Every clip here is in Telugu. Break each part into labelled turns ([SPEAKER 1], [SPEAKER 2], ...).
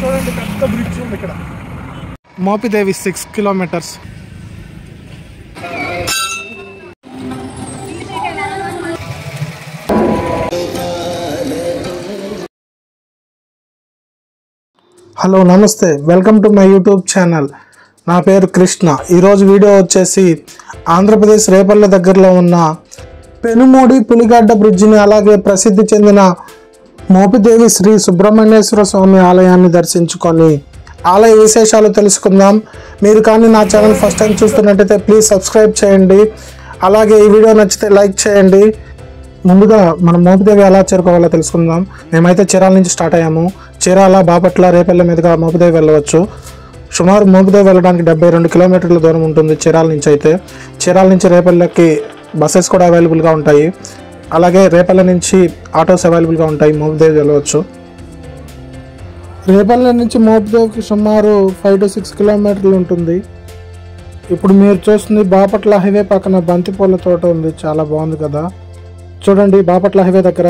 [SPEAKER 1] చూడండి పెద్ద బ్రిడ్జ్ ఉంది ఇక్కడ. మోపిదేవి 6 కిలోమీటర్స్. హలో నమస్తే, welcome to my YouTube channel. నా పేరు కృష్ణ. ఈరోజు వీడియో వచ్చేసి ఆంధ్రప్రదేశ్ రేపల్లె దగ్గరలో ఉన్న పెనుమూడి పులిగడ్డ బ్రిడ్జిని, అలాగే ప్రసిద్ధి చెందిన మోపిదేవి శ్రీ సుబ్రహ్మణ్యేశ్వర స్వామి ఆలయాన్ని దర్శించుకొని ఆలయ విశేషాలు తెలుసుకుందాం. మీరు కానీ నా ఛానల్ ఫస్ట్ టైం చూస్తున్నట్టయితే ప్లీజ్ సబ్స్క్రైబ్ చేయండి. అలాగే ఈ వీడియో నచ్చితే లైక్ చేయండి. ముందుగా మనం మోపిదేవి ఎలా చేరుకోవాలో తెలుసుకుందాం. మేమైతే చీరాల నుంచి స్టార్ట్ అయ్యాము. చీరాల, బాపట్ల, రేపల్లె మీదుగా మోపిదేవి వెళ్ళవచ్చు. సుమారు మోపిదేవి వెళ్ళడానికి 72 కిలోమీటర్ల దూరం ఉంటుంది చీరాల నుంచి. అయితే చీరాల నుంచి రేపల్లెకి బస్సెస్ కూడా అవైలబుల్గా ఉంటాయి. అలాగే రేపల్లె నుంచి ఆటోస్ అవైలబుల్గా ఉంటాయి. మోపిదేవి వెళ్ళవచ్చు. రేపల్లె నుంచి మోపిదేవికి సుమారు 5 to 6 కిలోమీటర్లు ఉంటుంది. ఇప్పుడు మీరు చూస్తుంది బాపట్ల హైవే పక్కన బంతిపూల తోట ఉంది. చాలా బాగుంది కదా. చూడండి, బాపట్ల హైవే దగ్గర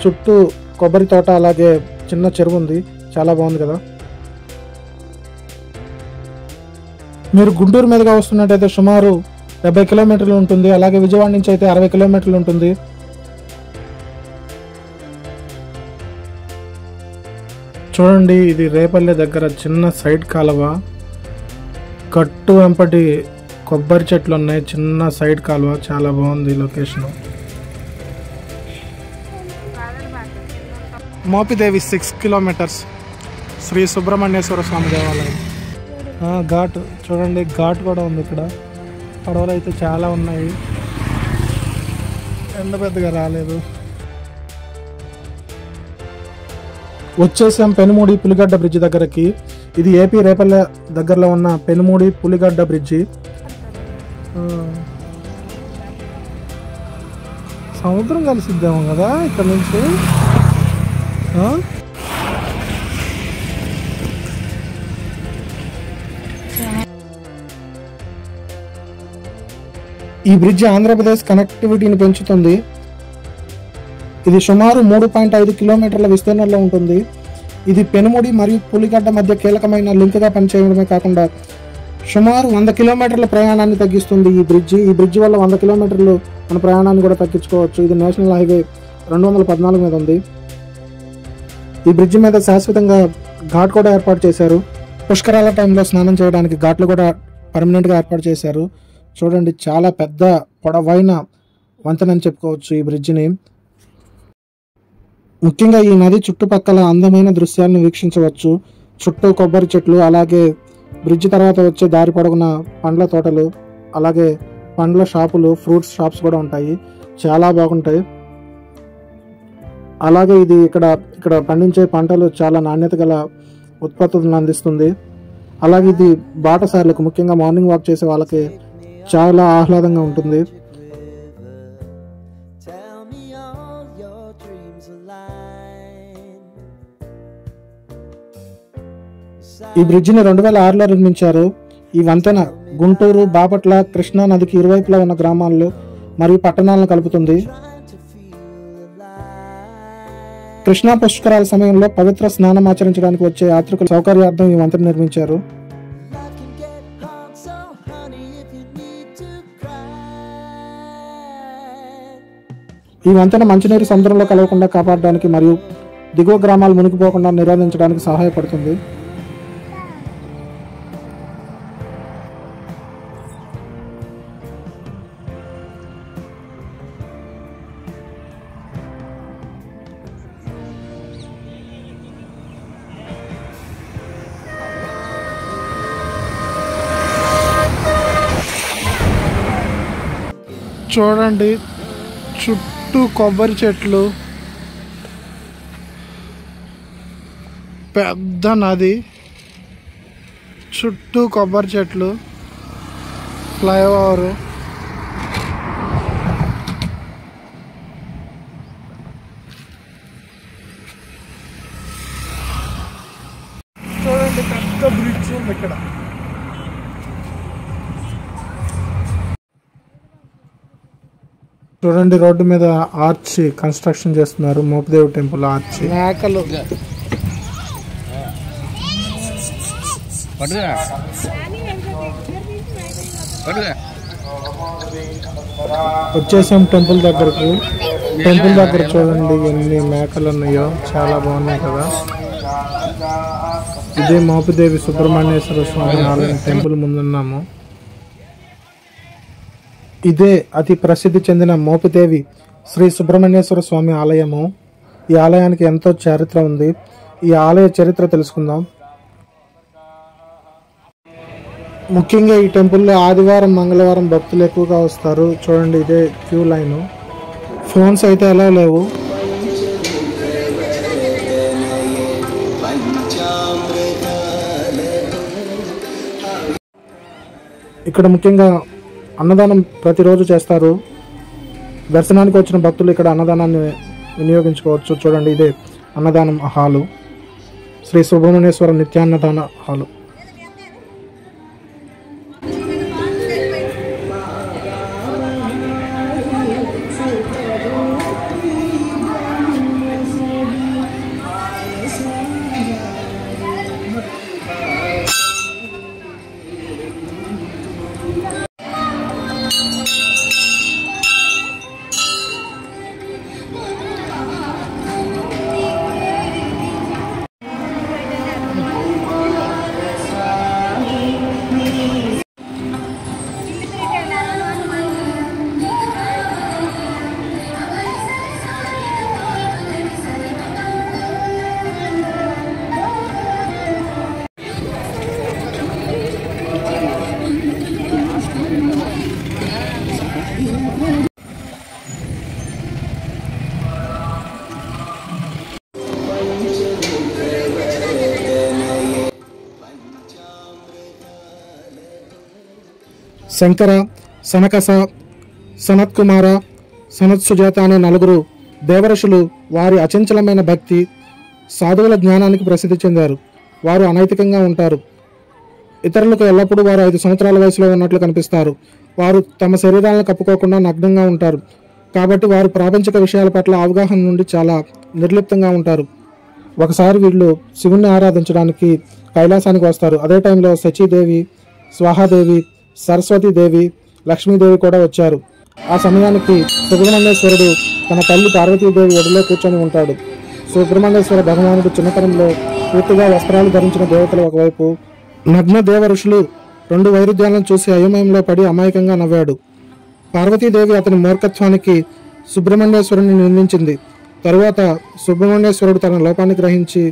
[SPEAKER 1] చుట్టూ కొబ్బరి తోట, అలాగే చిన్న చెరువు ఉంది. చాలా బాగుంది కదా. మీరు గుంటూరు మీదుగా వస్తున్నట్టయితే సుమారు 70 కిలోమీటర్లు ఉంటుంది. అలాగే విజయవాడ నుంచి అయితే 60 కిలోమీటర్లు ఉంటుంది. చూడండి, ఇది రేపల్లె దగ్గర చిన్న సైడ్ కాలువ. కట్టు వెంపటి కొబ్బరి చెట్లు ఉన్నాయి. చిన్న సైడ్ కాలువ. చాలా బాగుంది లొకేషన్. మోపిదేవి 6 కిలోమీటర్స్. శ్రీ సుబ్రహ్మణ్యేశ్వర స్వామి దేవాలయం. ఘాట్ చూడండి, ఘాట్ కూడా ఉంది ఇక్కడ. పడవలు అయితే చాలా ఉన్నాయి. ఎండ పెద్దగా రాలేదు. వచ్చేసాం పెనుమూడి పులిగడ్డ బ్రిడ్జి దగ్గరకి. ఇది ఏపీ రేపల్లె దగ్గరలో ఉన్న పెనుమూడి పులిగడ్డ బ్రిడ్జి. సముద్రం కలిసిద్దాము కదా ఇక్కడ నుంచి. ఈ బ్రిడ్జ్ ఆంధ్రప్రదేశ్ కనెక్టివిటీని పెంచుతుంది. ఇది సుమారు 3.5 కిలోమీటర్ల విస్తీర్ణంలో ఉంటుంది. ఇది పెనుముడి మరియు పులిగడ్డ మధ్య కీలకమైన లింక్గా పనిచేయడమే కాకుండా సుమారు 100 కిలోమీటర్ల ప్రయాణాన్ని తగ్గిస్తుంది ఈ బ్రిడ్జ్ వల్ల 100 కిలోమీటర్లు మన ప్రయాణాన్ని కూడా తగ్గించుకోవచ్చు. ఇది నేషనల్ హైవే 214 మీద ఉంది. ఈ బ్రిడ్జ్ మీద శాశ్వతంగా ఘాట్ కూడా ఏర్పాటు చేశారు. పుష్కరాల టైంలో స్నానం చేయడానికి ఘాట్లు కూడా పర్మనెంట్గా ఏర్పాటు చేశారు. చూడండి, చాలా పెద్ద పొడవైన వంతెనని చెప్పుకోవచ్చు ఈ బ్రిడ్జిని. ముఖ్యంగా ఈ నది చుట్టుపక్కల అందమైన దృశ్యాలను వీక్షించవచ్చు. చుట్టూ కొబ్బరి చెట్లు, అలాగే బ్రిడ్జ్ తర్వాత వచ్చే దారి పొడవున పండ్ల తోటలు, అలాగే పండ్ల షాపులు, ఫ్రూట్స్ షాప్స్ కూడా ఉంటాయి. చాలా బాగుంటాయి. అలాగే ఇది ఇక్కడ పండించే పంటలు చాలా నాణ్యత గల ఉత్పత్తులను అందిస్తుంది. అలాగే ఇది బాటసార్లకు, ముఖ్యంగా మార్నింగ్ వాక్ చేసే వాళ్ళకి చాలా ఆహ్లాదంగా ఉంటుంది. ఈ బ్రిడ్జిని 2006లో నిర్మించారు. ఈ వంతెన గుంటూరు, బాపట్ల, కృష్ణా నదికి ఇరువైపులా ఉన్న గ్రామాల్లో మరియు పట్టణాలను కలుపుతుంది. కృష్ణా పుష్కరాల సమయంలో పవిత్ర స్నానం ఆచరించడానికి వచ్చే యాత్రికుల సౌకర్యార్థం ఈ వంతెన నిర్మించారు. ఈ వంతెన మంచినీరు సముద్రంలో కలవకుండా కాపాడడానికి మరియు దిగువ గ్రామాలు మునిగిపోకుండా నిరోధించడానికి సహాయపడుతుంది. చూడండి, చుట్టూ కొబ్బరి చెట్లు, పెద్ద నది, చుట్టూ కొబ్బరి చెట్లు, ఫ్లైఓవర్. చూడండి, పెద్ద బ్రిడ్జ్ ఉంది ఇక్కడ. చూడండి, రోడ్డు మీద ఆర్చ్ కన్స్ట్రక్షన్ చేస్తున్నారు. Mopidevi temple arch. మేకలు వచ్చేసాం టెంపుల్ దగ్గరకు. టెంపుల్ దగ్గర చూడండి ఎన్ని మేకలు ఉన్నాయో, చాలా బాగున్నాయి కదా. ఇదే మోపిదేవి సుబ్రహ్మణ్యేశ్వర స్వామి ఆలయం టెంపుల్ ముందున్నాము. ఇదే అతి ప్రసిద్ధి చెందిన మోపిదేవి శ్రీ సుబ్రహ్మణ్యేశ్వర స్వామి ఆలయము. ఈ ఆలయానికి ఎంతో చరిత్ర ఉంది. ఈ ఆలయ చరిత్ర తెలుసుకుందాం. ముఖ్యంగా ఈ టెంపుల్లో ఆదివారం, మంగళవారం భక్తులు ఎక్కువగా వస్తారు. చూడండి ఇదే క్యూ లైన్. ఫోన్స్ అయితే ఎలా లేవు. ఇక్కడ ముఖ్యంగా అన్నదానం ప్రతిరోజు చేస్తారు. దర్శనానికి వచ్చిన భక్తులు ఇక్కడ అన్నదానాన్ని వినియోగించుకోవచ్చు. చూడండి ఇదే అన్నదానం హాలు, శ్రీ సుబ్రహ్మణ్యేశ్వర నిత్యాన్నదాన హాలు. శంకర, సనకస, సనత్ కుమార, సనత్ సుజాత అనే నలుగురు దేవఋషులు వారి అచంచలమైన భక్తి, సాధువుల జ్ఞానానికి ప్రసిద్ధి చెందారు. వారు అనైతికంగా ఉంటారు. ఇతరులకు ఎల్లప్పుడూ వారు 5 సంవత్సరాల వయసులో ఉన్నట్లు కనిపిస్తారు. వారు తమ శరీరాలను కప్పుకోకుండా నగ్నంగా ఉంటారు. కాబట్టి వారు ప్రాపంచిక విషయాల పట్ల అవగాహన నుండి చాలా నిర్లిప్తంగా ఉంటారు. ఒకసారి వీళ్ళు శివుణ్ణి ఆరాధించడానికి కైలాసానికి వస్తారు. అదే టైంలో శచీదేవి, స్వాహాదేవి, సరస్వతీదేవి, లక్ష్మీదేవి కూడా వచ్చారు. ఆ సమయానికి సుబ్రహ్మణ్యేశ్వరుడు తన తల్లి పార్వతీదేవి ఒడిలో కూర్చొని ఉంటాడు. సుబ్రహ్మణ్యేశ్వర భగవానుడు చిన్నతనంలో పూర్తిగా వస్త్రాలు ధరించిన దేవతలు ఒకవైపు, నగ్న దేవ ఋషులు 2 వైరుధ్యాలను చూసి అయోమయంలో పడి అమాయకంగా నవ్వాడు. పార్వతీదేవి అతని మూర్ఖత్వానికి సుబ్రహ్మణ్యేశ్వరుని నిందించింది. తరువాత సుబ్రహ్మణ్యేశ్వరుడు తన లోపాన్ని గ్రహించి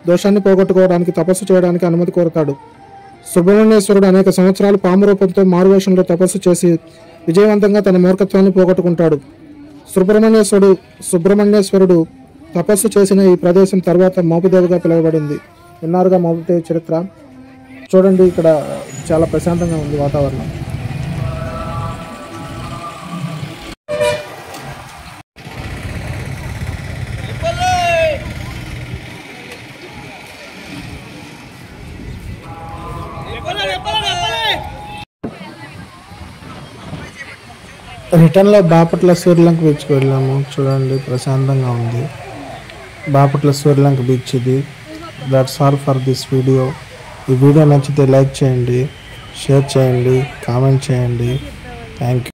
[SPEAKER 1] దోషాన్ని పోగొట్టుకోవడానికి తపస్సు చేయడానికి అనుమతి కోరుతాడు. సుబ్రహ్మణ్యేశ్వరుడు అనేక సంవత్సరాలు పాము రూపంతో మారువేషంలో తపస్సు చేసి విజయవంతంగా తన మూర్ఖత్వాన్ని పోగొట్టుకుంటాడు. సుబ్రహ్మణ్యేశ్వరుడు తపస్సు చేసిన ఈ ప్రదేశం తర్వాత మోపిదేవిగా పిలువబడింది. విన్నారుగా మోపిదేవి చరిత్ర. చూడండి ఇక్కడ చాలా ప్రశాంతంగా ఉంది వాతావరణం. రిటర్న్లో బాపట్ల సూర్యలంక బీచ్కి వెళ్ళాము. చూడండి ప్రశాంతంగా ఉంది. బాపట్ల సూర్యలంక బీచ్ ఇది. That's all for this video. ఈ వీడియో నచ్చితే లైక్ చేయండి, షేర్ చేయండి, కామెంట్ చేయండి. Thank you.